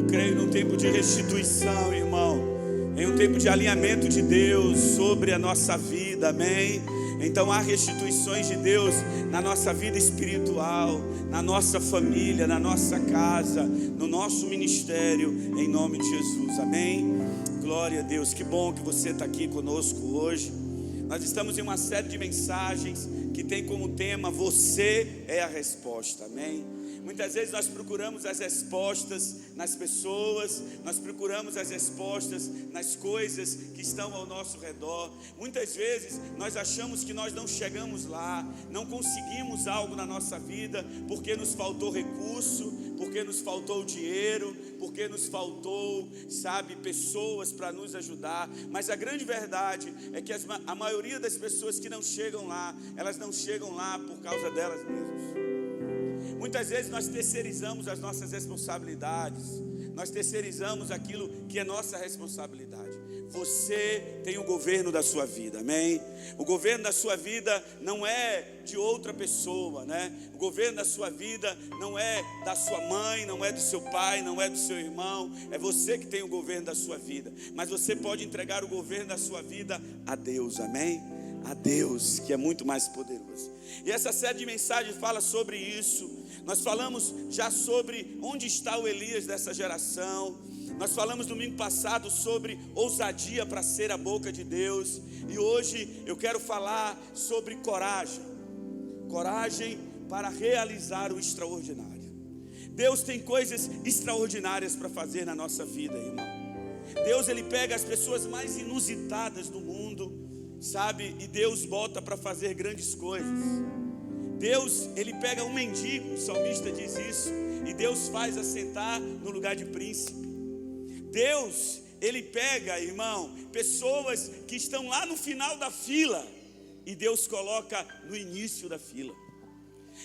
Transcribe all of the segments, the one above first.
Eu creio num tempo de restituição, irmão, em um tempo de alinhamento de Deus sobre a nossa vida, amém? Então há restituições de Deus na nossa vida espiritual, na nossa família, na nossa casa, no nosso ministério, em nome de Jesus, amém? Glória a Deus, que bom que você está aqui conosco hoje. Nós estamos em uma série de mensagens que tem como tema: você é a resposta, amém? Muitas vezes nós procuramos as respostas nas pessoas, nós procuramos as respostas nas coisas que estão ao nosso redor. Muitas vezes nós achamos que nós não chegamos lá, não conseguimos algo na nossa vida, porque nos faltou recurso, porque nos faltou dinheiro, porque nos faltou, pessoas para nos ajudar. Mas a grande verdade é que a maioria das pessoas que não chegam lá, elas não chegam lá por causa delas mesmas. Muitas vezes nós terceirizamos as nossas responsabilidades, nós terceirizamos aquilo que é nossa responsabilidade. Você tem o governo da sua vida, amém? O governo da sua vida não é de outra pessoa, né? O governo da sua vida não é da sua mãe, não é do seu pai, não é do seu irmão. É você que tem o governo da sua vida. Mas você pode entregar o governo da sua vida a Deus, amém? A Deus, que é muito mais poderoso. E essa série de mensagens fala sobre isso. Nós falamos já sobre onde está o Elias dessa geração. Nós falamos domingo passado sobre ousadia para ser a boca de Deus. E hoje eu quero falar sobre coragem. Coragem para realizar o extraordinário. Deus tem coisas extraordinárias para fazer na nossa vida, irmão. Deus, ele pega as pessoas mais inusitadas do mundo, e Deus bota para fazer grandes coisas. Deus, ele pega um mendigo, o salmista diz isso, e Deus faz assentar no lugar de príncipe. Deus, ele pega, irmão, pessoas que estão lá no final da fila, e Deus coloca no início da fila.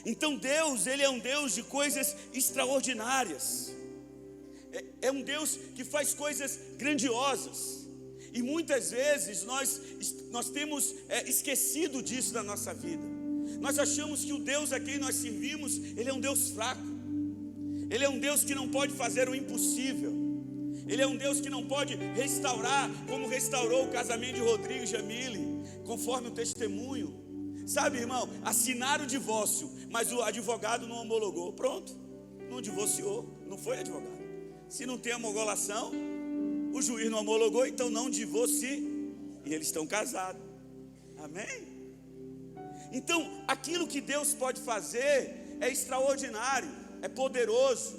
Então Deus, ele é um Deus de coisas extraordinárias. É um Deus que faz coisas grandiosas. E muitas vezes nós temos esquecido disso na nossa vida. Nós achamos que o Deus a quem nós servimos, ele é um Deus fraco. Ele é um Deus que não pode fazer o impossível. Ele é um Deus que não pode restaurar, como restaurou o casamento de Rodrigo e Jamile, conforme o testemunho. Irmão, assinaram o divórcio, mas o advogado não homologou. Pronto, não divorciou, não foi advogado. Se não tem homologação, o juiz não homologou, então não divorcie. E eles estão casados. Amém? Então, aquilo que Deus pode fazer é extraordinário, é poderoso.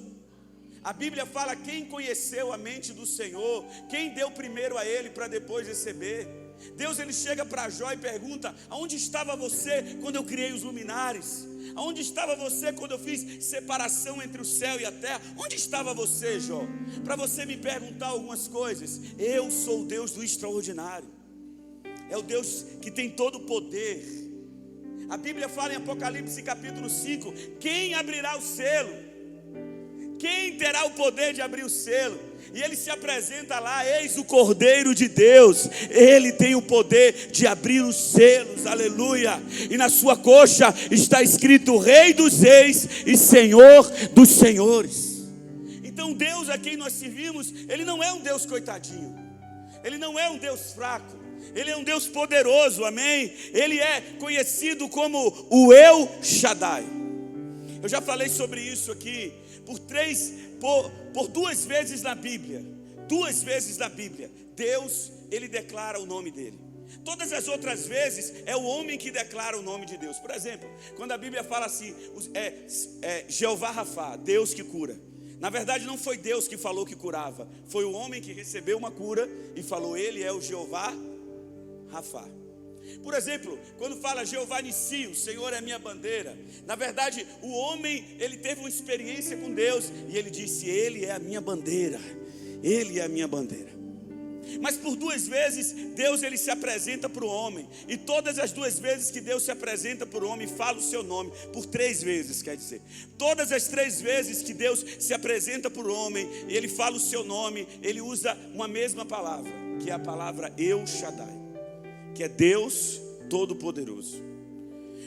A Bíblia fala: quem conheceu a mente do Senhor, quem deu primeiro a Ele para depois receber. Deus, ele chega para Jó e pergunta: aonde estava você quando eu criei os luminares? Aonde estava você quando eu fiz separação entre o céu e a terra? Onde estava você, Jó? Para você me perguntar algumas coisas. Eu sou o Deus do extraordinário. É o Deus que tem todo o poder. A Bíblia fala em Apocalipse capítulo 5: quem abrirá o selo? Quem terá o poder de abrir o selo? E ele se apresenta lá: eis o Cordeiro de Deus. Ele tem o poder de abrir os selos, aleluia. E na sua coxa está escrito: Rei dos Reis e Senhor dos Senhores. Então Deus a quem nós servimos, ele não é um Deus coitadinho. Ele não é um Deus fraco. Ele é um Deus poderoso, amém? Ele é conhecido como o El Shaddai. Eu já falei sobre isso aqui por duas vezes na Bíblia. Duas vezes na Bíblia Deus, ele declara o nome dele. Todas as outras vezes é o homem que declara o nome de Deus. Por exemplo, quando a Bíblia fala assim, Jeová Rafá, Deus que cura. Na verdade não foi Deus que falou que curava, foi o homem que recebeu uma cura e falou: ele é o Jeová Rafá. Por exemplo, quando fala Jeová Nissi, o Senhor é a minha bandeira. Na verdade, o homem, ele teve uma experiência com Deus e ele disse: ele é a minha bandeira. Ele é a minha bandeira. Mas por duas vezes Deus, ele se apresenta para o homem. E todas as duas vezes que Deus se apresenta para o homem, fala o seu nome. Por três vezes, quer dizer, todas as três vezes que Deus se apresenta para o homem e ele fala o seu nome, ele usa uma mesma palavra, que é a palavra El Shaddai, que é Deus Todo-Poderoso.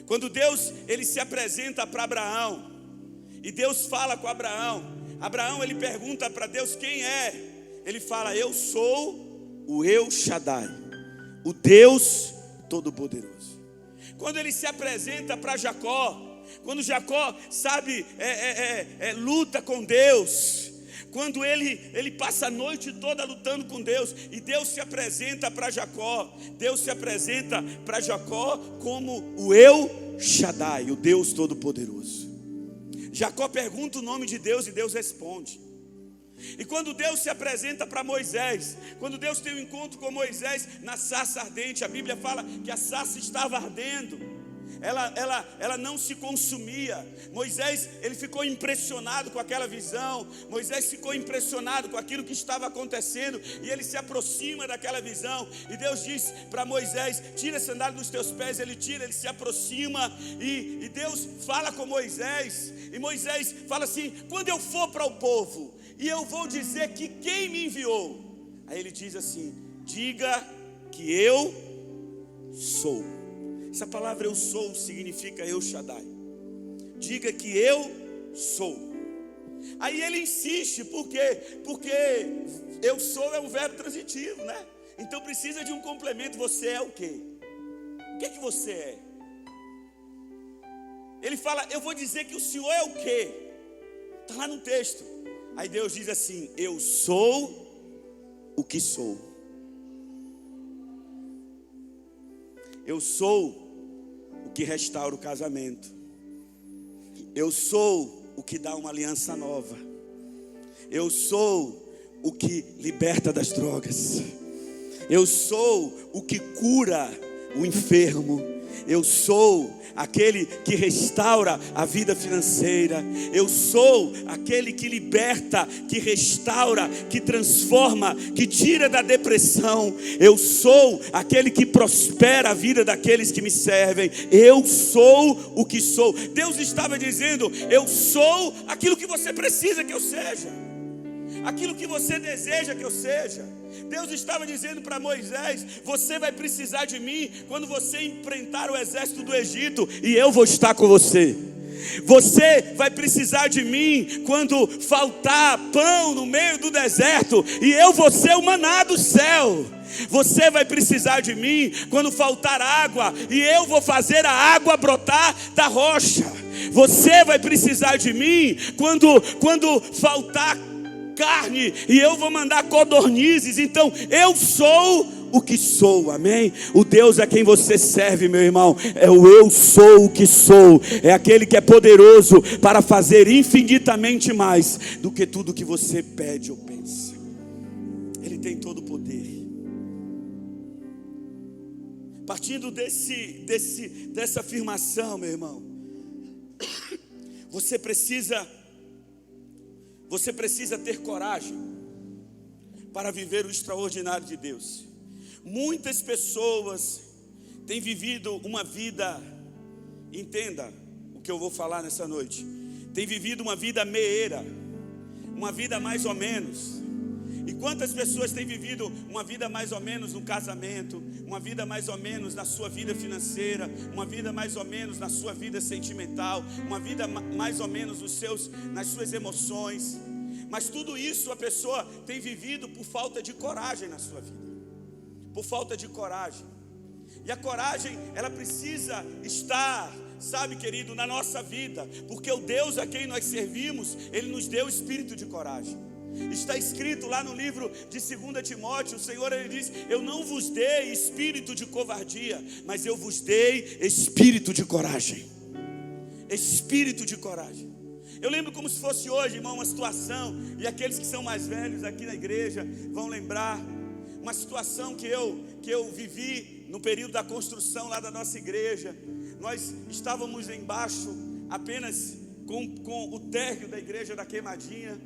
Quando Deus, ele se apresenta para Abraão, e Deus fala com Abraão Abraão, ele pergunta para Deus quem é. Ele fala: eu sou o El Shaddai, o Deus Todo-Poderoso. Quando ele se apresenta para Jacó, quando Jacó, sabe, luta com Deus, quando ele passa a noite toda lutando com Deus, e Deus se apresenta para Jacó, Deus se apresenta para Jacó como o El Shaddai, o Deus Todo-Poderoso. Jacó pergunta o nome de Deus e Deus responde. E quando Deus se apresenta para Moisés, quando Deus tem um encontro com Moisés na sarça ardente, a Bíblia fala que a sarça estava ardendo, ela não se consumia. Moisés, ele ficou impressionado com aquela visão. Moisés ficou impressionado com aquilo que estava acontecendo, e ele se aproxima daquela visão, e Deus diz para Moisés: tira a sandália dos teus pés. Ele tira, ele se aproxima, e Deus fala com Moisés, e Moisés fala assim: quando eu for para o povo, e eu vou dizer que quem me enviou, aí ele diz assim: diga que eu sou. Essa palavra eu sou significa El Shaddai. Diga que eu sou. Aí ele insiste, porque eu sou é um verbo transitivo, né? Então precisa de um complemento. Você é o quê? O que é que você é? Ele fala: eu vou dizer que o Senhor é o quê? Está lá no texto. Aí Deus diz assim: eu sou o que sou. Eu sou o que restaura o casamento. Eu sou o que dá uma aliança nova. Eu sou o que liberta das drogas. Eu sou o que cura o enfermo. Eu sou aquele que restaura a vida financeira. Eu sou aquele que liberta, que restaura, que transforma, que tira da depressão. Eu sou aquele que prospera a vida daqueles que me servem. Eu sou o que sou. Deus estava dizendo: eu sou aquilo que você precisa que eu seja, aquilo que você deseja que eu seja. Deus estava dizendo para Moisés: você vai precisar de mim quando você enfrentar o exército do Egito, e eu vou estar com você. Você vai precisar de mim quando faltar pão no meio do deserto, e eu vou ser o maná do céu. Você vai precisar de mim quando faltar água, e eu vou fazer a água brotar da rocha. Você vai precisar de mim quando faltar carne, e eu vou mandar codornizes. Então eu sou o que sou, amém? O Deus a quem você serve, meu irmão, é o eu sou o que sou. É aquele que é poderoso para fazer infinitamente mais do que tudo que você pede ou pensa. Ele tem todo o poder. Partindo dessa afirmação, meu irmão, você precisa ter coragem para viver o extraordinário de Deus. Muitas pessoas têm vivido uma vida, entenda o que eu vou falar nessa noite, tem vivido uma vida meieira, uma vida mais ou menos. E quantas pessoas têm vivido uma vida mais ou menos no casamento, uma vida mais ou menos na sua vida financeira, uma vida mais ou menos na sua vida sentimental, uma vida mais ou menos nas suas emoções. Mas tudo isso a pessoa tem vivido por falta de coragem na sua vida, por falta de coragem. E a coragem, ela precisa estar, sabe, querido, na nossa vida, porque o Deus a quem nós servimos, Ele nos deu espírito de coragem. Está escrito lá no livro de 2 Timóteo, o Senhor, Ele diz: eu não vos dei espírito de covardia, mas eu vos dei espírito de coragem. Espírito de coragem. Eu lembro como se fosse hoje, irmão, uma situação, e aqueles que são mais velhos aqui na igreja vão lembrar, uma situação que eu vivi no período da construção lá da nossa igreja. Nós estávamos embaixo apenas com o térreo da igreja da Queimadinha,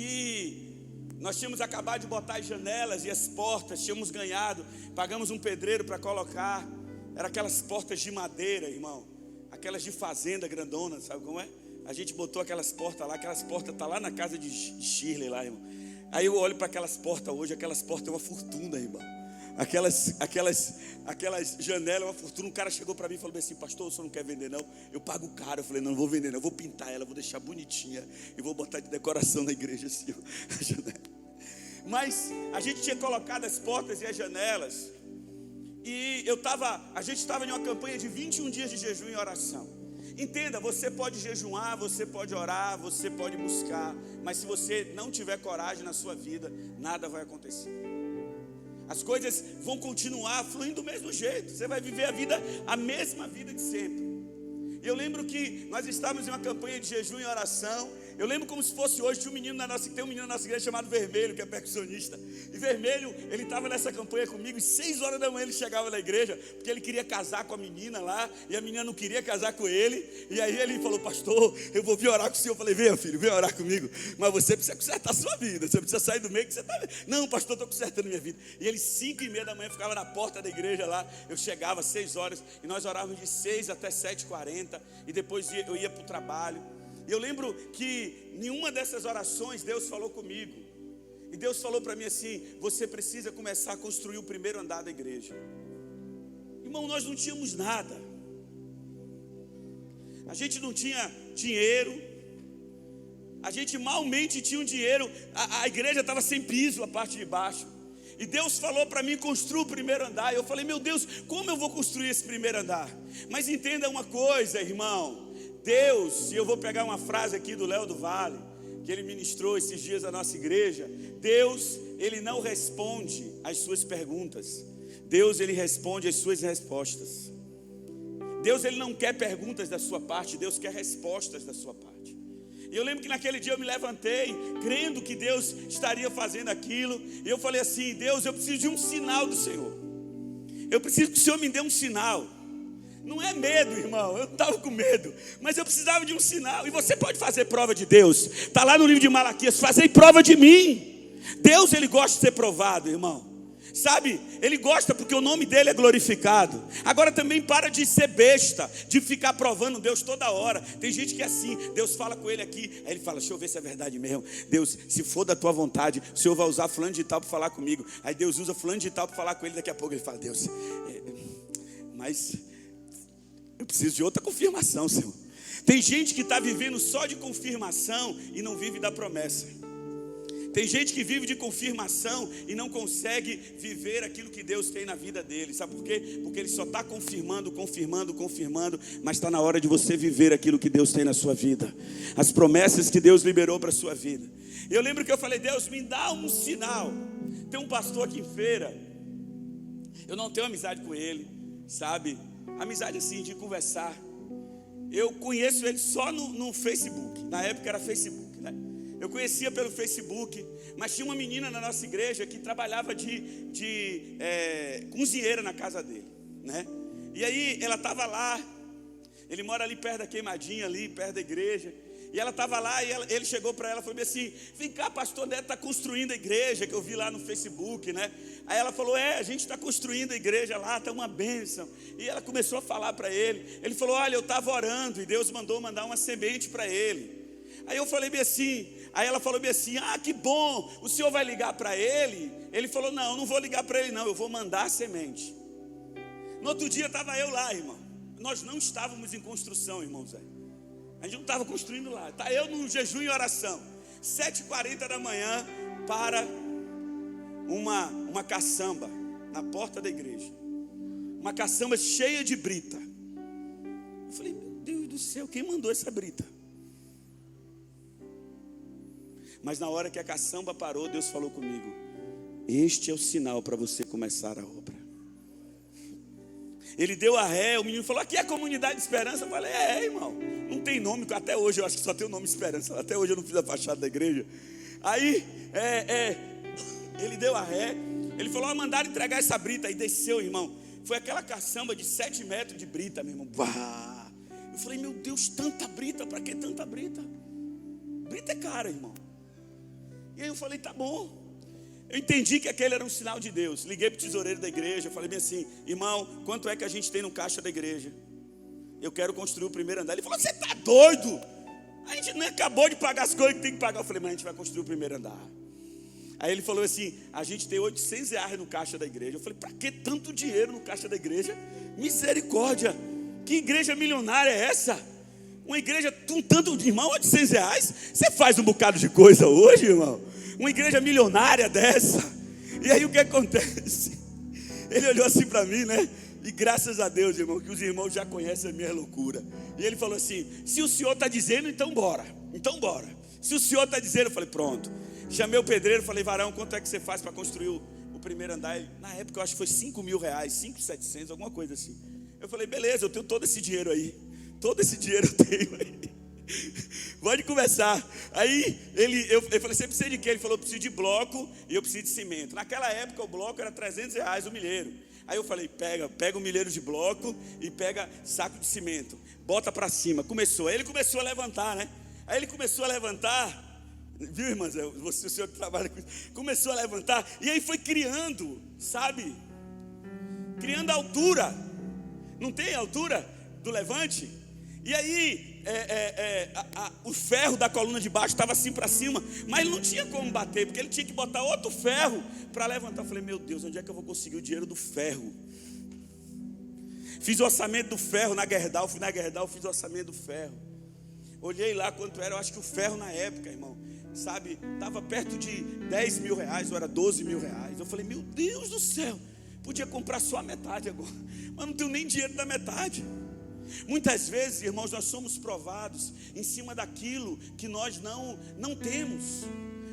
e nós tínhamos acabado de botar as janelas e as portas, tínhamos ganhado, pagamos um pedreiro para colocar. Eram aquelas portas de madeira, irmão, aquelas de fazenda grandona, sabe como é? A gente botou aquelas portas lá, aquelas portas estão lá na casa de Shirley lá, irmão. Aí eu olho para aquelas portas hoje, aquelas portas é uma fortuna, irmão. aquelas janelas, uma fortuna. Um cara chegou para mim e falou assim: pastor, o senhor não quer vender não? Eu pago caro. Eu falei: não vou vender não, eu vou pintar ela, vou deixar bonitinha e vou botar de decoração na igreja assim, a janela. Mas a gente tinha colocado as portas e as janelas, e a gente estava em uma campanha de 21 dias de jejum e oração. Entenda, você pode jejuar, você pode orar, você pode buscar, mas se você não tiver coragem na sua vida, nada vai acontecer. As coisas vão continuar fluindo do mesmo jeito. Você vai viver a mesma vida de sempre. E eu lembro que nós estávamos em uma campanha de jejum e oração. Eu lembro como se fosse hoje. Tem um menino na nossa igreja chamado Vermelho, que é percussionista. E Vermelho, ele estava nessa campanha comigo. E 6 horas da manhã ele chegava na igreja, porque ele queria casar com a menina lá, e a menina não queria casar com ele. E aí ele falou: pastor, eu vou vir orar com o senhor. Eu falei: venha filho, vem orar comigo. Mas você precisa consertar a sua vida. Você precisa sair do meio que você está. Não, pastor, estou consertando minha vida. E ele 5h30 da manhã ficava na porta da igreja lá. Eu chegava às 6 horas e nós orávamos de 6 até 7h40. E depois eu ia para o trabalho. E eu lembro que em uma dessas orações Deus falou comigo. E Deus falou para mim assim: você precisa começar a construir o primeiro andar da igreja. Irmão, nós não tínhamos nada. A gente não tinha dinheiro. A gente malmente tinha um dinheiro. A igreja estava sem piso, a parte de baixo. E Deus falou para mim: construa o primeiro andar. E eu falei: meu Deus, como eu vou construir esse primeiro andar? Mas entenda uma coisa, irmão. Deus, e eu vou pegar uma frase aqui do Léo do Vale, que ele ministrou esses dias na nossa igreja. Deus, ele não responde às suas perguntas. Deus, ele responde às suas respostas. Deus, ele não quer perguntas da sua parte. Deus quer respostas da sua parte. E eu lembro que naquele dia eu me levantei, crendo que Deus estaria fazendo aquilo. E eu falei assim: Deus, eu preciso de um sinal do Senhor. Eu preciso que o Senhor me dê um sinal. Não é medo, irmão, eu não estava com medo, mas eu precisava de um sinal. E você pode fazer prova de Deus. Está lá no livro de Malaquias: fazei prova de mim. Deus, ele gosta de ser provado, irmão. Sabe, ele gosta porque o nome dele é glorificado. Agora também para de ser besta, de ficar provando Deus toda hora. Tem gente que é assim, Deus fala com ele aqui, aí ele fala: deixa eu ver se é verdade mesmo. Deus, se for da tua vontade, o Senhor vai usar fulano de tal para falar comigo. Aí Deus usa fulano de tal para falar com ele. Daqui a pouco ele fala: Deus, mas eu preciso de outra confirmação, Senhor. Tem gente que está vivendo só de confirmação e não vive da promessa. Tem gente que vive de confirmação e não consegue viver aquilo que Deus tem na vida dele. Sabe por quê? Porque ele só está confirmando, mas está na hora de você viver aquilo que Deus tem na sua vida. As promessas que Deus liberou para a sua vida. Eu lembro que eu falei: Deus, me dá um sinal. Tem um pastor aqui em Feira, eu não tenho amizade com ele, sabe? Amizade assim, de conversar. Eu conheço ele só no Facebook. Na época era Facebook, né? Eu conhecia pelo Facebook. Mas tinha uma menina na nossa igreja que trabalhava de cozinheira na casa dele, né? E aí ela estava lá. Ele mora ali perto da Queimadinha, ali perto da igreja. E ela estava lá e ele chegou para ela e falou assim: vem cá, pastor Neto está construindo a igreja, que eu vi lá no Facebook, né? Aí ela falou: a gente está construindo a igreja lá, está uma bênção. E ela começou a falar para ele. Ele falou: olha, eu estava orando e Deus mandar uma semente para ele. Aí eu falei bem assim, aí ela falou bem assim: ah, que bom, o senhor vai ligar para ele? Ele falou: não vou ligar para ele não, eu vou mandar a semente. No outro dia estava eu lá, irmão. Nós não estávamos em construção, irmão Zé. A gente não estava construindo lá. Está eu no jejum e oração. 7h40 da manhã para uma caçamba na porta da igreja. Uma caçamba cheia de brita. Eu falei: meu Deus do céu, quem mandou essa brita? Mas na hora que a caçamba parou, Deus falou comigo: este é o sinal para você começar a obra. Ele deu a ré, o menino falou: aqui é a Comunidade de Esperança. Eu falei: irmão, não tem nome, até hoje eu acho que só tem o nome Esperança. Até hoje eu não fiz a fachada da igreja. Aí, ele deu a ré, ele falou: mandaram entregar essa brita. Aí desceu, irmão. Foi aquela caçamba de 7 metros de brita, meu irmão. Bah! Eu falei: meu Deus, tanta brita, para que tanta brita? Brita é cara, irmão. E aí eu falei: tá bom. Eu entendi que aquele era um sinal de Deus. Liguei para o tesoureiro da igreja, falei bem assim: irmão, quanto é que a gente tem no caixa da igreja? Eu quero construir o primeiro andar. Ele falou: você está doido? A gente nem acabou de pagar as coisas que tem que pagar. Eu falei: mas a gente vai construir o primeiro andar. Aí ele falou assim: a gente tem R$800 no caixa da igreja. Eu falei: para que tanto dinheiro no caixa da igreja? Misericórdia, que igreja milionária é essa? Uma igreja com tanto de irmão, R$800? Você faz um bocado de coisa hoje, irmão? Uma igreja milionária dessa? E aí o que acontece? Ele olhou assim para mim, né? E graças a Deus, irmão, que os irmãos já conhecem a minha loucura. E ele falou assim: se o senhor está dizendo, então bora. Então bora. Se o senhor está dizendo, eu falei: pronto. Chamei o pedreiro, falei: varão, quanto é que você faz para construir o primeiro andar? Ele, na época eu acho que foi R$5.000, 5.700, alguma coisa assim. Eu falei: beleza, eu tenho todo esse dinheiro aí. Todo esse dinheiro eu tenho aí. Pode começar. Aí eu falei: você precisa de quê? Ele falou: eu preciso de bloco e eu preciso de cimento. Naquela época o bloco era R$300 o milheiro. Aí eu falei: pega o milheiro de bloco e pega saco de cimento, bota para cima. Começou. Aí ele começou a levantar, né? Aí ele começou a levantar. Viu, irmãs? O senhor que trabalha com isso. Começou a levantar. E aí foi criando, sabe? Criando a altura. Não tem a altura do levante? E aí o ferro da coluna de baixo estava assim para cima, mas ele não tinha como bater, porque ele tinha que botar outro ferro para levantar. Eu falei: meu Deus, onde é que eu vou conseguir o dinheiro do ferro? Fiz o orçamento do ferro na Gerdau. Fui na Gerdau, fiz o orçamento do ferro. Olhei lá quanto era. Eu acho que o ferro na época, irmão, sabe, estava perto de R$10.000, ou era R$12.000. Eu falei: meu Deus do céu, podia comprar só a metade agora, mas não tenho nem dinheiro da metade. Muitas vezes, irmãos, nós somos provados em cima daquilo que nós não temos,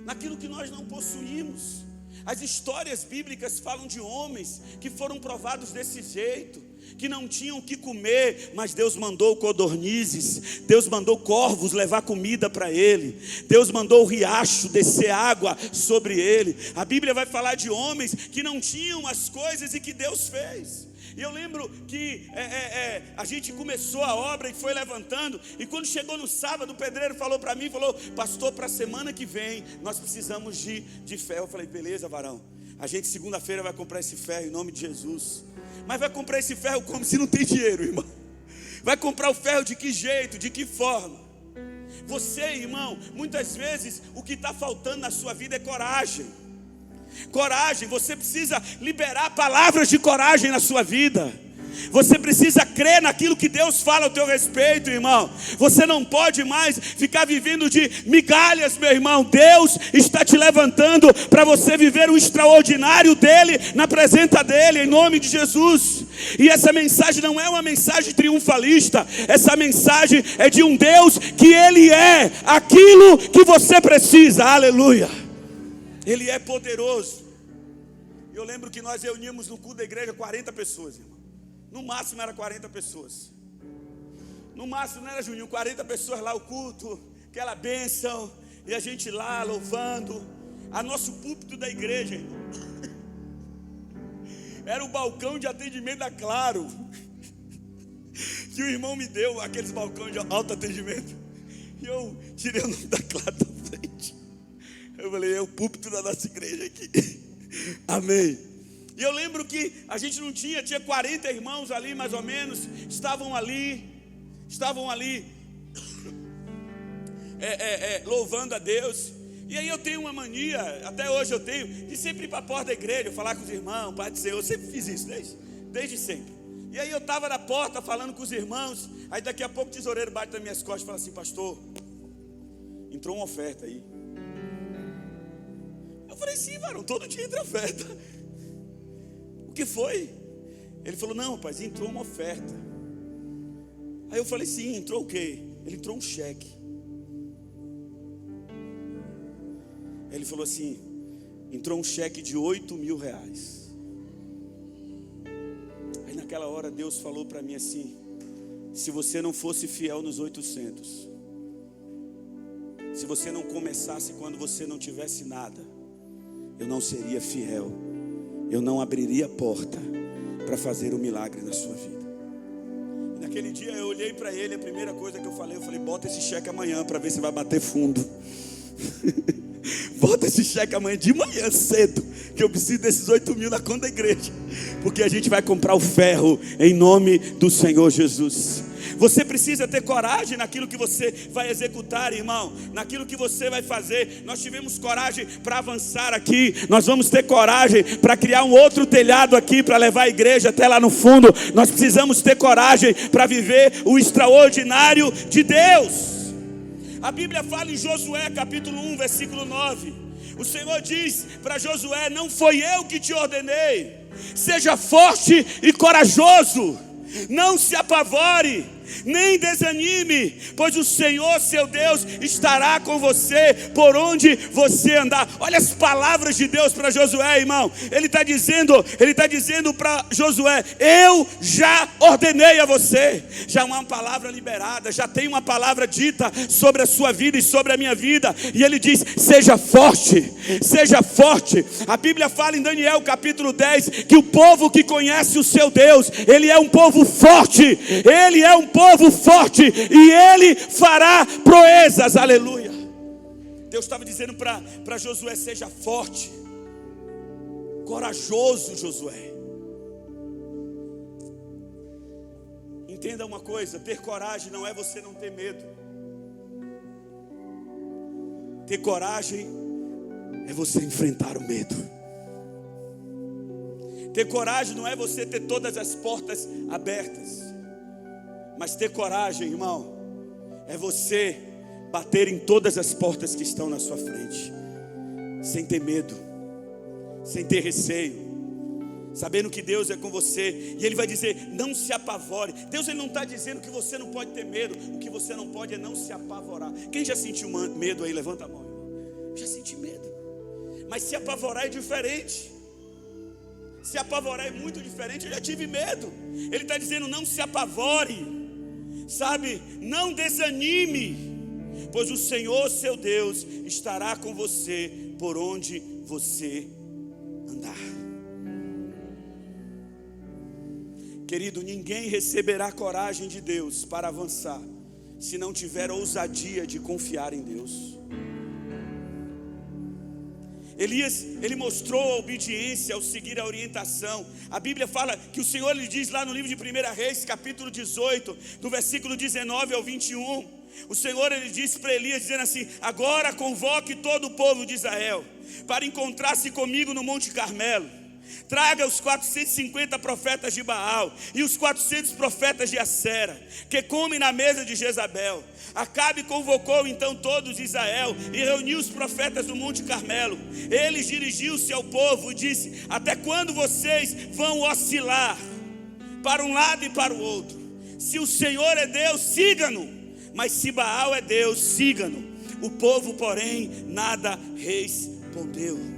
naquilo que nós não possuímos. As histórias bíblicas falam de homens que foram provados desse jeito, que não tinham o que comer, mas Deus mandou codornizes, Deus mandou corvos levar comida para ele, Deus mandou o riacho descer água sobre ele. A Bíblia vai falar de homens que não tinham as coisas e que Deus fez. E eu lembro que a gente começou a obra e foi levantando. E quando chegou no sábado, o pedreiro falou para mim, falou: pastor, para a semana que vem nós precisamos de ferro. Eu falei: beleza, varão, a gente segunda-feira vai comprar esse ferro em nome de Jesus. Mas vai comprar esse ferro como se não tem dinheiro, irmão? Vai comprar o ferro de que jeito, de que forma? Você, irmão, muitas vezes o que está faltando na sua vida é coragem. Coragem, você precisa liberar palavras de coragem na sua vida. Você precisa crer naquilo que Deus fala ao teu respeito, irmão. Você não pode mais ficar vivendo de migalhas, meu irmão. Deus está te levantando para você viver o extraordinário dele, na presença dele, em nome de Jesus. E essa mensagem não é uma mensagem triunfalista. Essa mensagem é de um Deus que ele é aquilo que você precisa. Aleluia. Ele é poderoso. Eu lembro que nós reuníamos no culto da igreja 40 pessoas, irmão. No máximo era 40 pessoas. No máximo, não era, Juninho? 40 pessoas lá, o culto, aquela bênção, e a gente lá louvando. A nosso púlpito da igreja, irmão, era o balcão de atendimento da Claro, que o irmão me deu, aqueles balcões de alto atendimento. E eu tirei o nome da Claro da frente. Eu falei: é o púlpito da nossa igreja aqui. Amém. E eu lembro que a gente não tinha 40 irmãos ali, mais ou menos. Estavam ali louvando a Deus. E aí eu tenho uma mania, até hoje eu tenho, de sempre ir para a porta da igreja, falar com os irmãos: Pai do Senhor. Eu sempre fiz isso, desde sempre. E aí eu estava na porta falando com os irmãos. Aí daqui a pouco o tesoureiro bate nas minhas costas e fala assim: pastor, entrou uma oferta aí. Eu falei: sim, varão, todo dia entra oferta. O que foi? Ele falou: não, rapaz, entrou uma oferta. Aí eu falei: sim, entrou o quê? Ele entrou um cheque. Ele falou assim: entrou um cheque de R$8.000. Aí naquela hora Deus falou para mim assim: se você não fosse fiel nos 800, se você não começasse quando você não tivesse nada, eu não seria fiel, eu não abriria a porta para fazer um milagre na sua vida. E naquele dia eu olhei para ele, a primeira coisa que eu falei: bota esse cheque amanhã para ver se vai bater fundo. Bota esse cheque amanhã de manhã cedo, que eu preciso desses 8.000 na conta da igreja, porque a gente vai comprar o ferro em nome do Senhor Jesus. Você precisa ter coragem naquilo que você vai executar, irmão, naquilo que você vai fazer. Nós tivemos coragem para avançar aqui, nós vamos ter coragem para criar um outro telhado aqui, para levar a igreja até lá no fundo. Nós precisamos ter coragem para viver o extraordinário de Deus. A Bíblia fala em Josué capítulo 1, versículo 9. O Senhor diz para Josué: não foi eu que te ordenei, seja forte e corajoso, não se apavore, nem desanime, pois o Senhor seu Deus estará com você por onde você andar. Olha as palavras de Deus para Josué, irmão. Ele está dizendo para Josué: eu já ordenei a você. Já há uma palavra liberada, já tem uma palavra dita sobre a sua vida e sobre a minha vida. E ele diz: seja forte, seja forte. A Bíblia fala em Daniel capítulo 10 que o povo que conhece o seu Deus, ele é um povo forte, ele é um povo forte, e ele fará proezas. Aleluia. Deus estava dizendo para Josué: seja forte, corajoso, Josué. Entenda uma coisa: ter coragem não é você não ter medo. Ter coragem é você enfrentar o medo. Ter coragem não é você ter todas as portas abertas. Mas ter coragem, irmão, é você bater em todas as portas que estão na sua frente, sem ter medo, sem ter receio, sabendo que Deus é com você. E Ele vai dizer: não se apavore. Deus, Ele não está dizendo que você não pode ter medo. O que você não pode é não se apavorar. Quem já sentiu medo aí? Levanta a mão, irmão. Já senti medo. Mas se apavorar é diferente. Se apavorar é muito diferente. Eu já tive medo. Ele está dizendo: não se apavore, sabe, não desanime, pois o Senhor seu Deus estará com você por onde você andar. Querido, ninguém receberá coragem de Deus para avançar se não tiver ousadia de confiar em Deus. Elias, ele mostrou a obediência ao seguir a orientação. A Bíblia fala que o Senhor lhe diz lá no livro de 1 Reis, capítulo 18, do versículo 19 ao 21. O Senhor, ele disse para Elias, dizendo assim: agora convoque todo o povo de Israel para encontrar-se comigo no Monte Carmelo. Traga os 450 profetas de Baal e os 400 profetas de Acera, que comem na mesa de Jezabel. Acabe convocou então todos Israel e reuniu os profetas do Monte Carmelo. Ele dirigiu-se ao povo e disse: até quando vocês vão oscilar para um lado e para o outro? Se o Senhor é Deus, siga-no, mas se Baal é Deus, siga-no. O povo, porém, nada respondeu.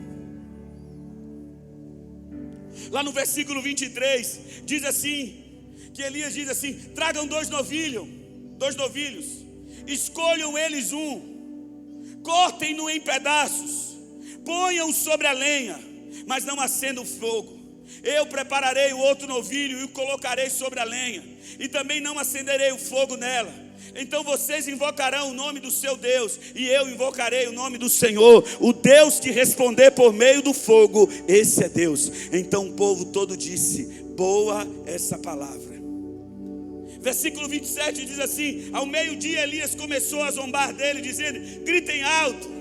Lá no versículo 23, diz assim, que Elias diz assim: tragam dois novilhos, escolham eles um, cortem-no em pedaços, ponham sobre a lenha, mas não acendam o fogo. Eu prepararei o outro novilho e o colocarei sobre a lenha, e também não acenderei o fogo nela. Então vocês invocarão o nome do seu Deus, e eu invocarei o nome do Senhor. O Deus que responder por meio do fogo, esse é Deus. Então o povo todo disse: boa essa palavra. Versículo 27 diz assim: ao meio-dia Elias começou a zombar dele, dizendo: gritem alto.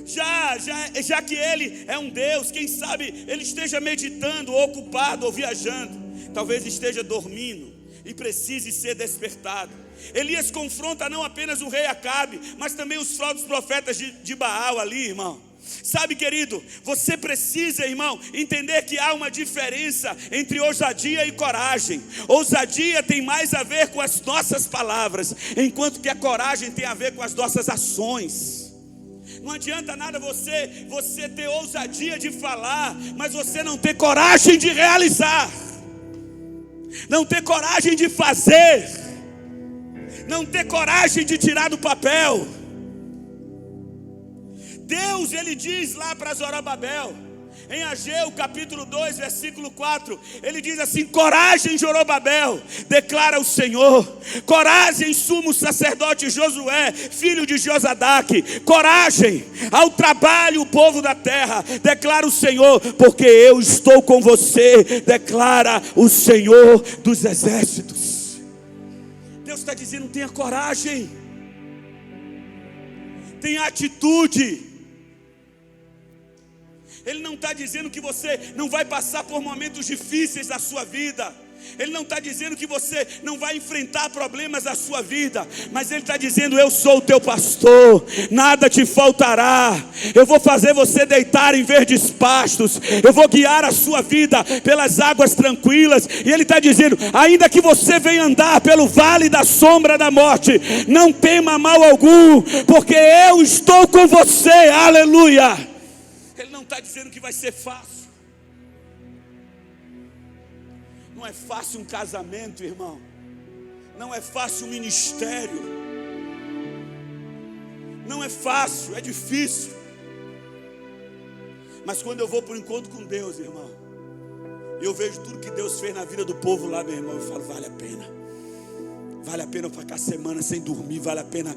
Já que ele é um Deus, quem sabe ele esteja meditando, ocupado ou viajando. Talvez esteja dormindo e precise ser despertado. Elias confronta não apenas o rei Acabe, mas também os falsos profetas de Baal ali, irmão. Sabe, querido, você precisa, irmão, entender que há uma diferença entre ousadia e coragem. Ousadia tem mais a ver com as nossas palavras, enquanto que a coragem tem a ver com as nossas ações. Não adianta nada você ter ousadia de falar, mas você não ter coragem de realizar, não ter coragem de fazer, não ter coragem de tirar do papel. Deus, ele diz lá para Zorobabel, em Ageu capítulo 2, versículo 4, ele diz assim: coragem, Zorobabel, declara o Senhor. Coragem, sumo sacerdote Josué, filho de Josadaque. Coragem ao trabalho, o povo da terra, declara o Senhor, porque eu estou com você, declara o Senhor dos exércitos. Deus está dizendo: tenha coragem, tenha atitude. Ele não está dizendo que você não vai passar por momentos difíceis na sua vida. Ele não está dizendo que você não vai enfrentar problemas na sua vida, mas Ele está dizendo: eu sou o teu pastor, nada te faltará. Eu vou fazer você deitar em verdes pastos, eu vou guiar a sua vida pelas águas tranquilas. E Ele está dizendo: ainda que você venha andar pelo vale da sombra da morte, não tema mal algum, porque eu estou com você. Aleluia. Ele não está dizendo que vai ser fácil. Não é fácil um casamento, irmão. Não é fácil um ministério. Não é fácil, é difícil. Mas quando eu vou para o encontro com Deus, irmão, eu vejo tudo que Deus fez na vida do povo lá, meu irmão, eu falo: vale a pena. Vale a pena eu ficar semana sem dormir, vale a pena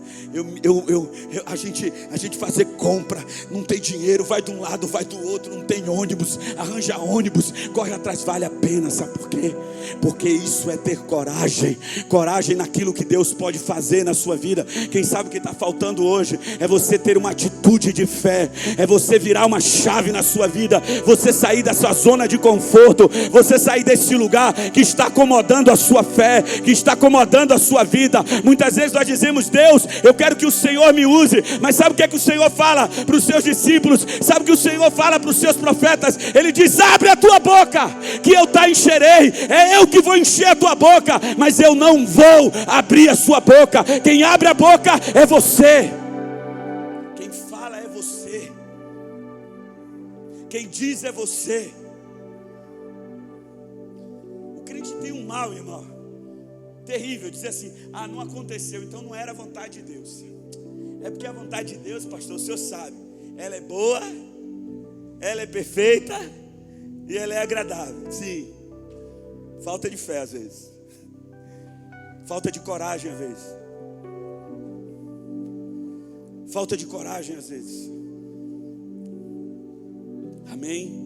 a gente fazer compra, não tem dinheiro, vai de um lado, vai do outro, não tem ônibus, arranja ônibus, corre atrás, vale a pena, sabe por quê? Porque isso é ter coragem, coragem naquilo que Deus pode fazer na sua vida. Quem sabe o que está faltando hoje é você ter uma atitude de fé, é você virar uma chave na sua vida, você sair da sua zona de conforto, você sair desse lugar que está acomodando a sua fé, que está acomodando a sua vida. Muitas vezes nós dizemos: Deus, eu quero que o Senhor me use. Mas sabe o que é que o Senhor fala para os seus discípulos? Sabe o que o Senhor fala para os seus profetas? Ele diz: abre a tua boca, que eu te encherei. É eu que vou encher a tua boca, mas eu não vou abrir a sua boca. Quem abre a boca é você. Quem fala é você. Quem diz é você. O crente tem um mal, irmão, terrível, dizer assim: ah, não aconteceu, então não era a vontade de Deus. É porque a vontade de Deus, pastor, o senhor sabe, ela é boa, ela é perfeita e ela é agradável. Sim, falta de fé às vezes, falta de coragem às vezes, falta de coragem às vezes. Amém?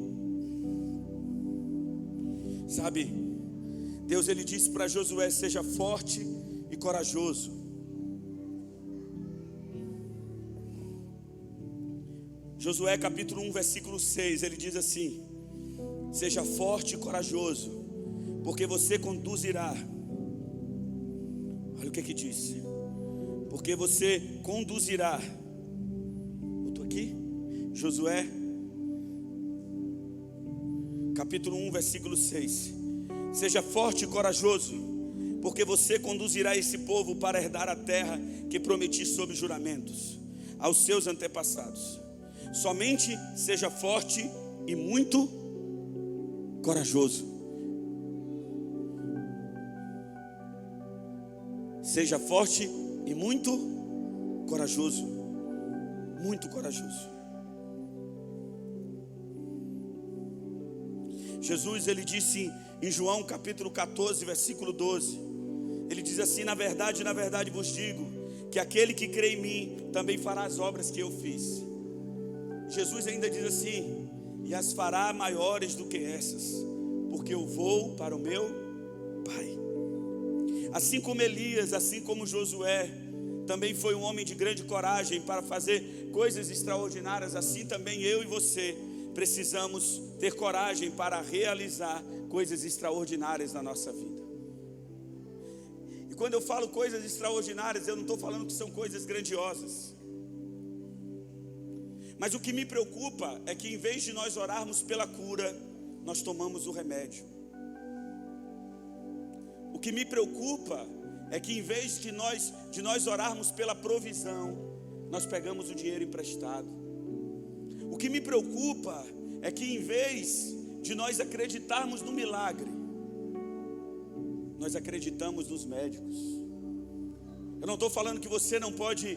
Sabe, Deus, Ele disse para Josué: seja forte e corajoso. Josué capítulo 1 versículo 6, ele diz assim: seja forte e corajoso, porque você conduzirá. Olha o que diz: porque você conduzirá. Eu estou aqui, Josué capítulo 1 versículo 6. Seja forte e corajoso, porque você conduzirá esse povo para herdar a terra que prometi sob juramentos aos seus antepassados. Somente seja forte e muito corajoso. Seja forte e muito corajoso. Muito corajoso. Jesus, ele disse em João capítulo 14, versículo 12, ele diz assim: na verdade vos digo, que aquele que crê em mim também fará as obras que eu fiz. Jesus ainda diz assim: e as fará maiores do que essas, porque eu vou para o meu Pai. Assim como Elias, assim como Josué também foi um homem de grande coragem para fazer coisas extraordinárias, assim também eu e você precisamos ter coragem para realizar coisas extraordinárias na nossa vida. E quando eu falo coisas extraordinárias, eu não estou falando que são coisas grandiosas. Mas o que me preocupa é que em vez de nós orarmos pela cura, nós tomamos o remédio. O que me preocupa é que em vez de nós orarmos pela provisão, nós pegamos o dinheiro emprestado. O que me preocupa é que em vez de nós acreditarmos no milagre, nós acreditamos nos médicos. Eu não estou falando que você não pode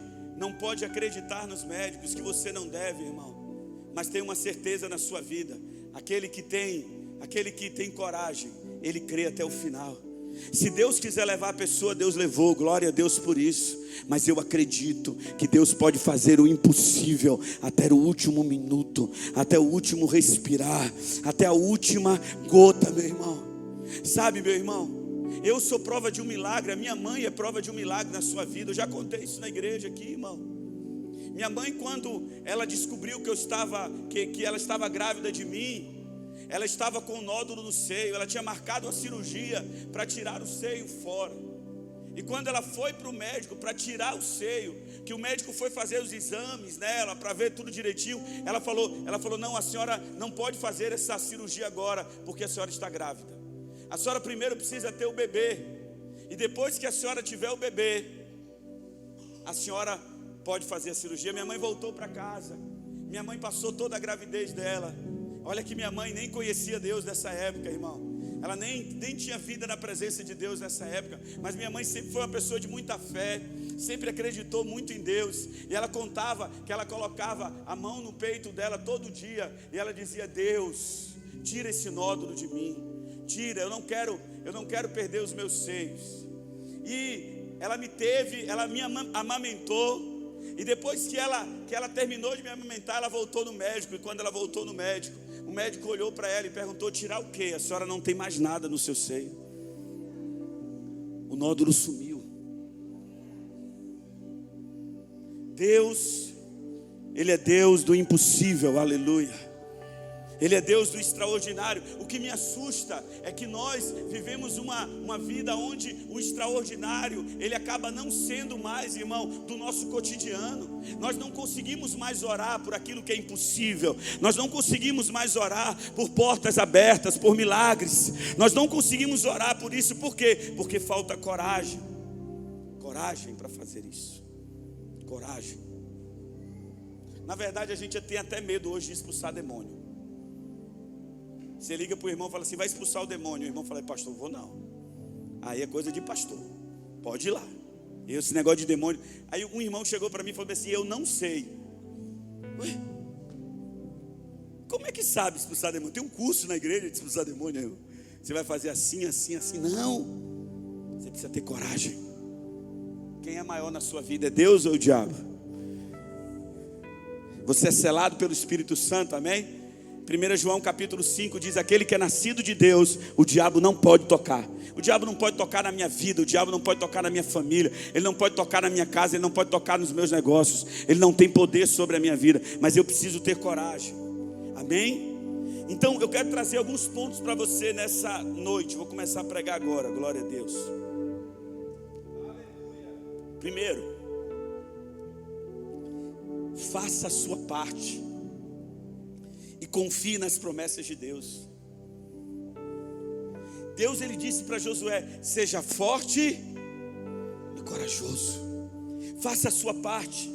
acreditar nos médicos, que você não deve, irmão. Mas tem uma certeza na sua vida: aquele que tem coragem, ele crê até o final. Se Deus quiser levar a pessoa, Deus levou, glória a Deus por isso. Mas eu acredito que Deus pode fazer o impossível até o último minuto, até o último respirar, até a última gota, meu irmão. Sabe, meu irmão, Eu sou prova de um milagre, a minha mãe é prova de um milagre na sua vida. Eu já contei isso na igreja aqui, irmão. Minha mãe, quando ela descobriu que ela estava grávida de mim, ela estava com um nódulo no seio. Ela tinha marcado uma cirurgia para tirar o seio fora. E quando ela foi para o médico para tirar o seio, que o médico foi fazer os exames nela para ver tudo direitinho, ela falou, não, a senhora não pode fazer essa cirurgia agora, porque a senhora está grávida. A senhora primeiro precisa ter o bebê, e depois que a senhora tiver o bebê, a senhora pode fazer a cirurgia. Minha mãe voltou para casa. Minha mãe passou toda a gravidez dela. Olha que minha mãe nem conhecia Deus nessa época, irmão. Ela nem tinha vida na presença de Deus nessa época. Mas minha mãe sempre foi uma pessoa de muita fé, sempre acreditou muito em Deus. E ela contava que ela colocava a mão no peito dela todo dia, e ela dizia: Deus, tira esse nódulo de mim. Tira, eu não quero perder os meus seios. E ela me amamentou. E depois que ela terminou de me amamentar, ela voltou no médico. E quando ela voltou no médico, o médico olhou para ela e perguntou: tirar o quê? A senhora não tem mais nada no seu seio. O nódulo sumiu. Deus, Ele é Deus do impossível, aleluia. Ele é Deus do extraordinário. O que me assusta é que nós vivemos uma vida onde o extraordinário, ele acaba não sendo mais, irmão, do nosso cotidiano. Nós não conseguimos mais orar por aquilo que é impossível. Nós não conseguimos mais orar por portas abertas, por milagres. Nós não conseguimos orar por isso. Por quê? Porque falta coragem. Coragem para fazer isso. Coragem. Na verdade, a gente tem até medo hoje de expulsar demônio. Você liga para o irmão e fala assim: vai expulsar o demônio. O irmão fala: pastor, vou não. Aí é coisa de pastor, pode ir lá. Esse negócio de demônio. Aí um irmão chegou para mim e falou assim: eu não sei. Ué? Como é que sabe expulsar demônio? Tem um curso na igreja de expulsar demônio, irmão. Você vai fazer assim, assim, assim. Não, você precisa ter coragem. Quem é maior na sua vida, é Deus ou o diabo? Você é selado pelo Espírito Santo, amém? 1 João capítulo 5 diz: aquele que é nascido de Deus, o diabo não pode tocar. O diabo não pode tocar na minha vida, o diabo não pode tocar na minha família, ele não pode tocar na minha casa, ele não pode tocar nos meus negócios, ele não tem poder sobre a minha vida. Mas eu preciso ter coragem, amém? Então eu quero trazer alguns pontos para você nessa noite. Vou começar a pregar agora, glória a Deus. Primeiro, faça a sua parte e confie nas promessas de Deus. Deus, ele disse para Josué: seja forte e corajoso. Faça a sua parte.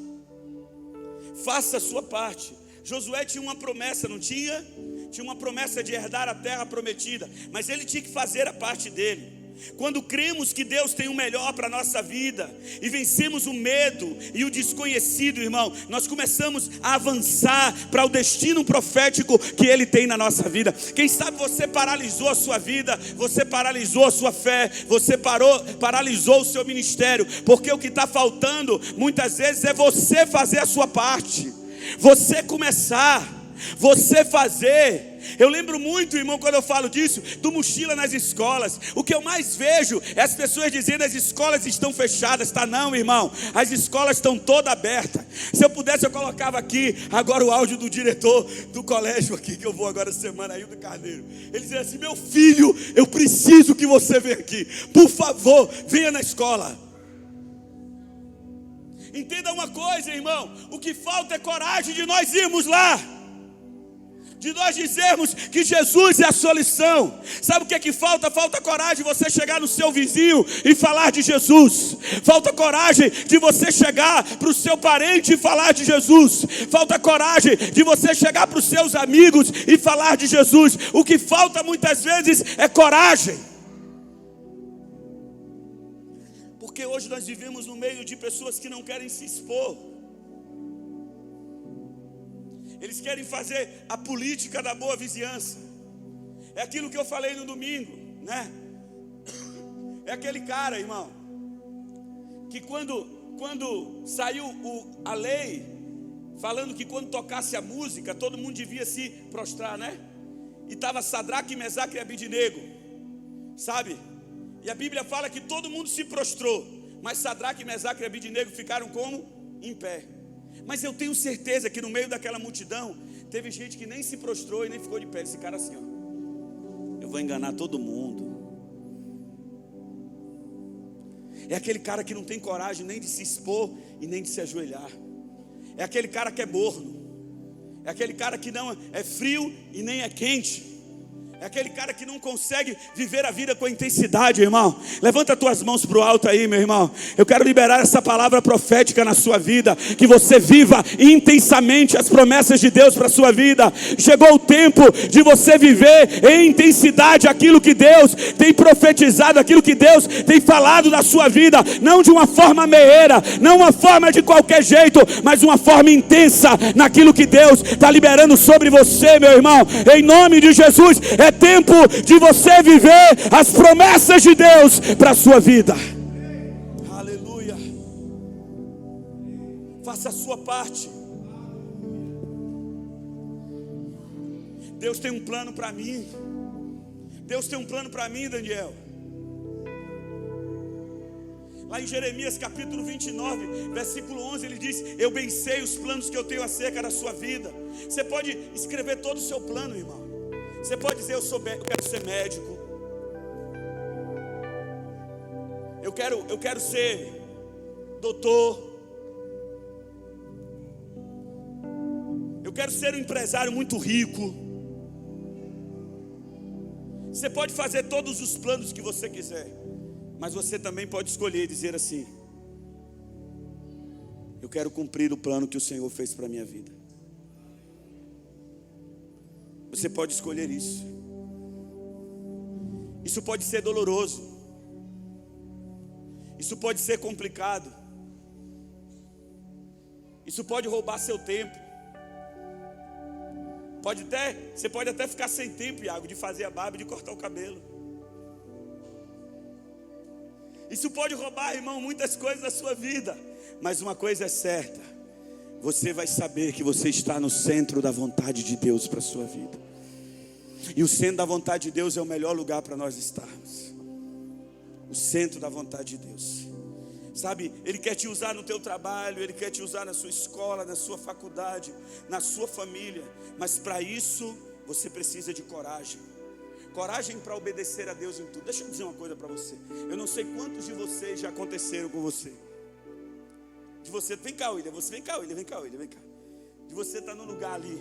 Faça a sua parte. Josué tinha uma promessa, não tinha? Tinha uma promessa de herdar a terra prometida, mas ele tinha que fazer a parte dele. Quando cremos que Deus tem o melhor para a nossa vida e vencemos o medo e o desconhecido, irmão, nós começamos a avançar para o destino profético que Ele tem na nossa vida. Quem sabe você paralisou a sua vida, você paralisou a sua fé, você paralisou o seu ministério, porque o que está faltando muitas vezes é você fazer a sua parte, você começar, você fazer. Eu lembro muito, irmão, quando eu falo disso, do mochila nas escolas. O que eu mais vejo é as pessoas dizendo: as escolas estão fechadas. Tá não, irmão, as escolas estão todas abertas. Se eu pudesse, eu colocava aqui agora o áudio do diretor do colégio aqui, que eu vou agora essa semana, aí do Carneiro. Ele dizia assim: meu filho, eu preciso que você venha aqui, por favor, venha na escola. Entenda uma coisa, irmão, o que falta é coragem de nós irmos lá, de nós dizermos que Jesus é a solução. Sabe o que é que falta? Falta coragem de você chegar no seu vizinho e falar de Jesus. Falta coragem de você chegar para o seu parente e falar de Jesus. Falta coragem de você chegar para os seus amigos e falar de Jesus. O que falta muitas vezes é coragem. Porque hoje nós vivemos no meio de pessoas que não querem se expor. Eles querem fazer a política da boa vizinhança. É aquilo que eu falei no domingo, né? É aquele cara, irmão, que quando saiu a lei, falando que quando tocasse a música, todo mundo devia se prostrar, né? E estava Sadraque, Mesaque e Abidnego, sabe? E a Bíblia fala que todo mundo se prostrou, mas Sadraque, Mesaque e Abidnego ficaram como? Em pé. Mas eu tenho certeza que no meio daquela multidão teve gente que nem se prostrou e nem ficou de pé. Esse cara assim, ó, eu vou enganar todo mundo. É aquele cara que não tem coragem nem de se expor e nem de se ajoelhar. É aquele cara que é morno. É aquele cara que não é frio e nem é quente. É aquele cara que não consegue viver a vida com intensidade, irmão. Levanta as tuas mãos para o alto aí, meu irmão. Eu quero liberar essa palavra profética na sua vida. Que você viva intensamente as promessas de Deus para a sua vida. Chegou o tempo de você viver em intensidade aquilo que Deus tem profetizado, aquilo que Deus tem falado na sua vida. Não de uma forma meieira, não uma forma de qualquer jeito, mas uma forma intensa naquilo que Deus está liberando sobre você, meu irmão. Em nome de Jesus. É tempo de você viver as promessas de Deus para a sua vida. Aleluia. Faça a sua parte. Deus tem um plano para mim. Deus tem um plano para mim, Daniel. Lá em Jeremias capítulo 29, versículo 11, ele diz: eu bem sei os planos que eu tenho acerca da sua vida. Você pode escrever todo o seu plano, irmão. Você pode dizer, eu quero ser médico. Eu quero ser doutor. Eu quero ser um empresário muito rico. Você pode fazer todos os planos que você quiser, mas você também pode escolher e dizer assim: eu quero cumprir o plano que o Senhor fez para a minha vida. Você pode escolher isso. Isso pode ser doloroso. Isso pode ser complicado. Isso pode roubar seu tempo. Você pode até ficar sem tempo, Iago, de fazer a barba e de cortar o cabelo. Isso pode roubar, irmão, muitas coisas da sua vida. Mas uma coisa é certa: você vai saber que você está no centro da vontade de Deus para a sua vida. E o centro da vontade de Deus é o melhor lugar para nós estarmos. O centro da vontade de Deus. Sabe, Ele quer te usar no teu trabalho, Ele quer te usar na sua escola, na sua faculdade, na sua família. Mas para isso, você precisa de coragem. Coragem para obedecer a Deus em tudo. Deixa eu dizer uma coisa para você. Eu não sei quantos de vocês já aconteceram com você. De você, vem cá, William, vem cá. De você estar num lugar ali.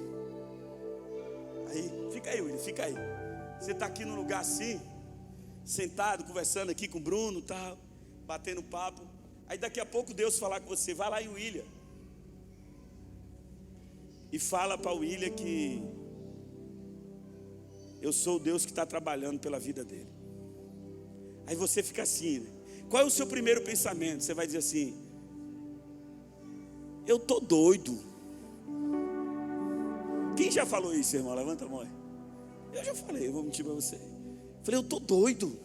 Aí, fica aí, William, fica aí. Você está aqui num lugar assim, sentado, conversando aqui com o Bruno, tal, batendo papo. Aí daqui a pouco Deus falar com você, vai lá em William. E fala para o William que eu sou o Deus que está trabalhando pela vida dele. Aí você fica assim, né? Qual é o seu primeiro pensamento? Você vai dizer assim: eu tô doido. Quem já falou isso, irmão? Levanta a mão. Eu já falei, eu vou mentir para você. Falei, eu tô doido.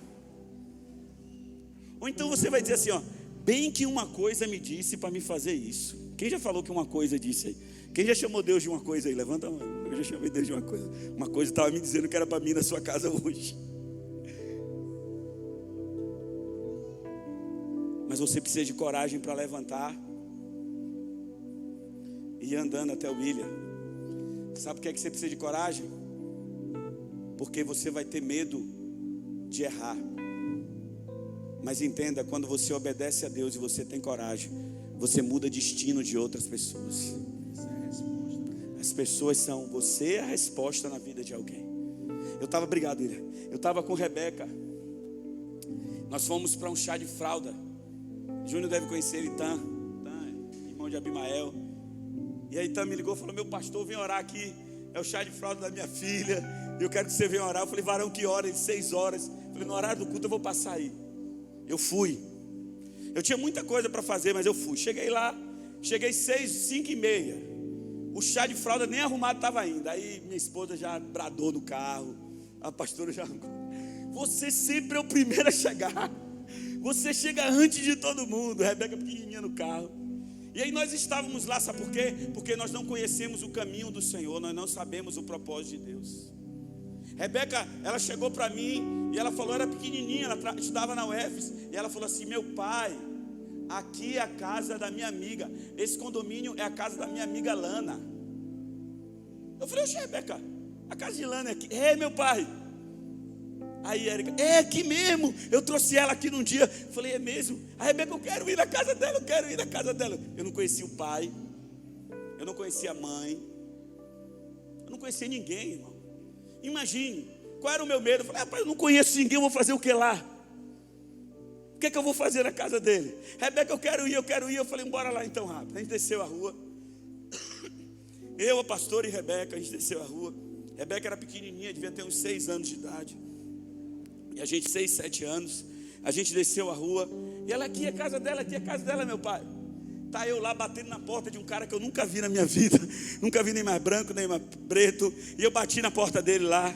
Ou então você vai dizer assim, ó: bem que uma coisa me disse para me fazer isso. Quem já falou que uma coisa disse aí? Quem já chamou Deus de uma coisa aí? Levanta a mão. Eu já chamei Deus de uma coisa. Uma coisa estava me dizendo que era para mim na sua casa hoje. Mas você precisa de coragem para levantar e ir andando até o William. Sabe por que você precisa de coragem? Porque você vai ter medo de errar. Mas entenda, quando você obedece a Deus e você tem coragem, você muda o destino de outras pessoas. As pessoas são, você é a resposta na vida de alguém. Obrigado, William. Eu estava com Rebeca. Nós fomos para um chá de fralda. Júnior deve conhecer ele, Tan, irmão de Abimael. E aí Tan me ligou e falou: meu pastor, vem orar aqui. É o chá de fralda da minha filha. Eu quero que você venha orar. Eu falei: varão, que hora? Ele: 6 horas. Eu falei: no horário do culto eu vou passar aí. Eu fui. Eu tinha muita coisa para fazer, mas eu fui. Cheguei lá, cheguei 5:30. O chá de fralda nem arrumado estava ainda. Aí minha esposa já bradou no carro. A pastora já... Você sempre é o primeiro a chegar. Você chega antes de todo mundo. Rebeca pequenininha no carro. E aí nós estávamos lá, sabe por quê? Porque nós não conhecemos o caminho do Senhor. Nós não sabemos o propósito de Deus. Rebeca, ela chegou para mim e ela falou, era pequenininha, ela estudava na UFES, e ela falou assim: meu pai, aqui é a casa da minha amiga, esse condomínio é a casa da minha amiga Lana. Eu falei: oxe, Rebeca, a casa de Lana é aqui. É, meu pai. Aí Érica: é aqui mesmo, eu trouxe ela aqui num dia. Eu falei: é mesmo? A Rebeca: eu quero ir na casa dela, eu quero ir na casa dela. Eu não conhecia o pai, eu não conhecia a mãe, eu não conhecia ninguém, irmão. Imagine, qual era o meu medo? Eu falei: rapaz, eu não conheço ninguém, eu vou fazer o que lá? O que é que eu vou fazer na casa dele? Rebeca: eu quero ir. Eu falei: bora lá então, rápido. A gente desceu a rua, eu, a pastora e Rebeca, a gente desceu a rua. Rebeca era pequenininha, devia ter uns 6 anos de idade. E a gente, 6, 7 anos, a gente desceu a rua. E ela: aqui é a casa dela, meu pai. Tá eu lá batendo na porta de um cara que eu nunca vi na minha vida. Nunca vi nem mais branco, nem mais preto. E eu bati na porta dele lá.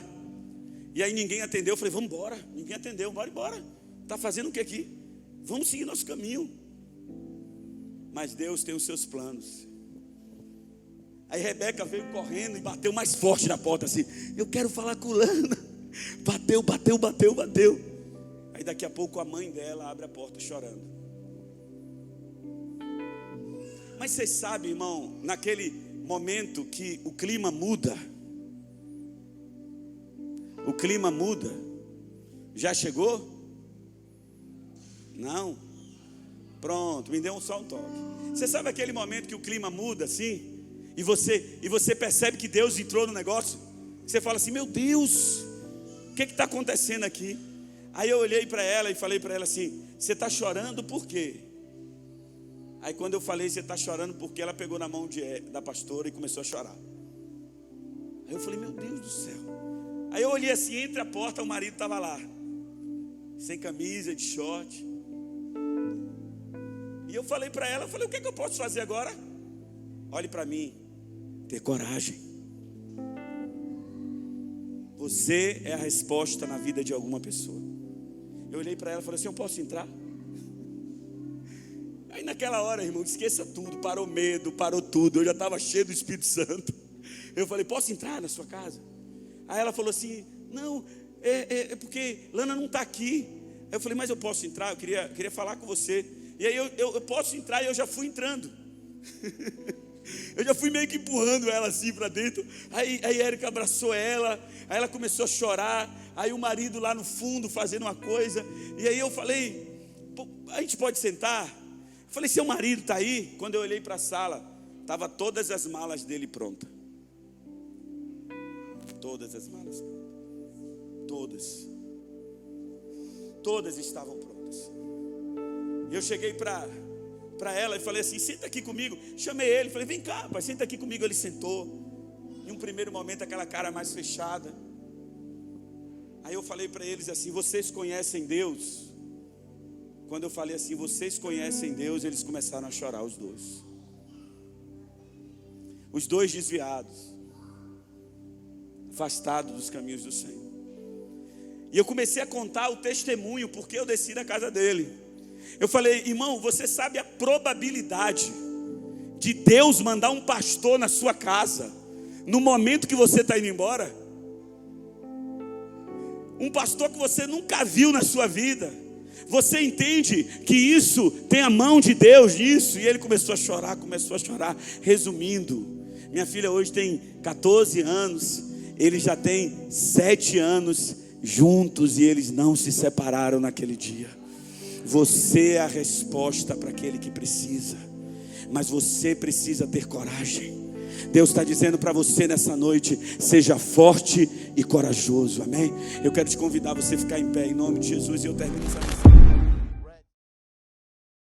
E aí ninguém atendeu. Eu falei: vamos embora. Ninguém atendeu, bora embora. Tá fazendo o que aqui? Vamos seguir nosso caminho. Mas Deus tem os seus planos. Aí Rebeca veio correndo e bateu mais forte na porta assim: eu quero falar com Lana. Bateu. Aí daqui a pouco a mãe dela abre a porta chorando. Mas vocês sabem, irmão, naquele momento que o clima muda. O clima muda. Já chegou? Não? Pronto, me deu só um toque. Você sabe aquele momento que o clima muda assim? E você percebe que Deus entrou no negócio? Você fala assim: meu Deus, o que está acontecendo aqui? Aí eu olhei para ela e falei para ela assim: você está chorando por quê? Aí quando eu falei: você está chorando porque, ela pegou na mão da pastora e começou a chorar. Aí eu falei: meu Deus do céu. Aí eu olhei assim, entre a porta o marido estava lá, sem camisa, de short. E eu falei para ela, o que é que eu posso fazer agora? Olhe para mim, ter coragem. Você é a resposta na vida de alguma pessoa. Eu olhei para ela e falei assim: eu posso entrar? Aí naquela hora, irmão, esqueça tudo, parou medo, parou tudo. Eu já estava cheio do Espírito Santo. Eu falei: posso entrar na sua casa? Aí ela falou assim: não, é porque Lana não está aqui. Aí eu falei: mas eu posso entrar? Eu queria falar com você. E aí eu posso entrar, e eu já fui entrando. Eu já fui meio que empurrando ela assim para dentro. Aí a Érica abraçou ela. Aí ela começou a chorar. Aí o marido lá no fundo fazendo uma coisa. E aí eu falei: a gente pode sentar? Eu falei: seu marido está aí? Quando eu olhei para a sala, estavam todas as malas dele prontas. Todas as malas. Todas estavam prontas. E eu cheguei para ela e falei assim: senta aqui comigo. Chamei ele, falei: vem cá, pai, senta aqui comigo. Ele sentou. Em um primeiro momento, aquela cara mais fechada. Aí eu falei para eles assim: vocês conhecem Deus? Quando eu falei assim: vocês conhecem Deus, eles começaram a chorar, os dois. Os dois desviados, afastados dos caminhos do Senhor. E eu comecei a contar o testemunho, porque eu desci na casa dele. Eu falei: irmão, você sabe a probabilidade de Deus mandar um pastor na sua casa no momento que você está indo embora? Um pastor que você nunca viu na sua vida. Você entende que isso tem a mão de Deus nisso? E ele começou a chorar. Resumindo, minha filha hoje tem 14 anos. Ele já tem 7 anos juntos e eles não se separaram naquele dia. Você é a resposta para aquele que precisa, mas você precisa ter coragem. Deus está dizendo para você nessa noite: seja forte e corajoso, amém? Eu quero te convidar a você ficar em pé em nome de Jesus, e eu termino essa mensagem.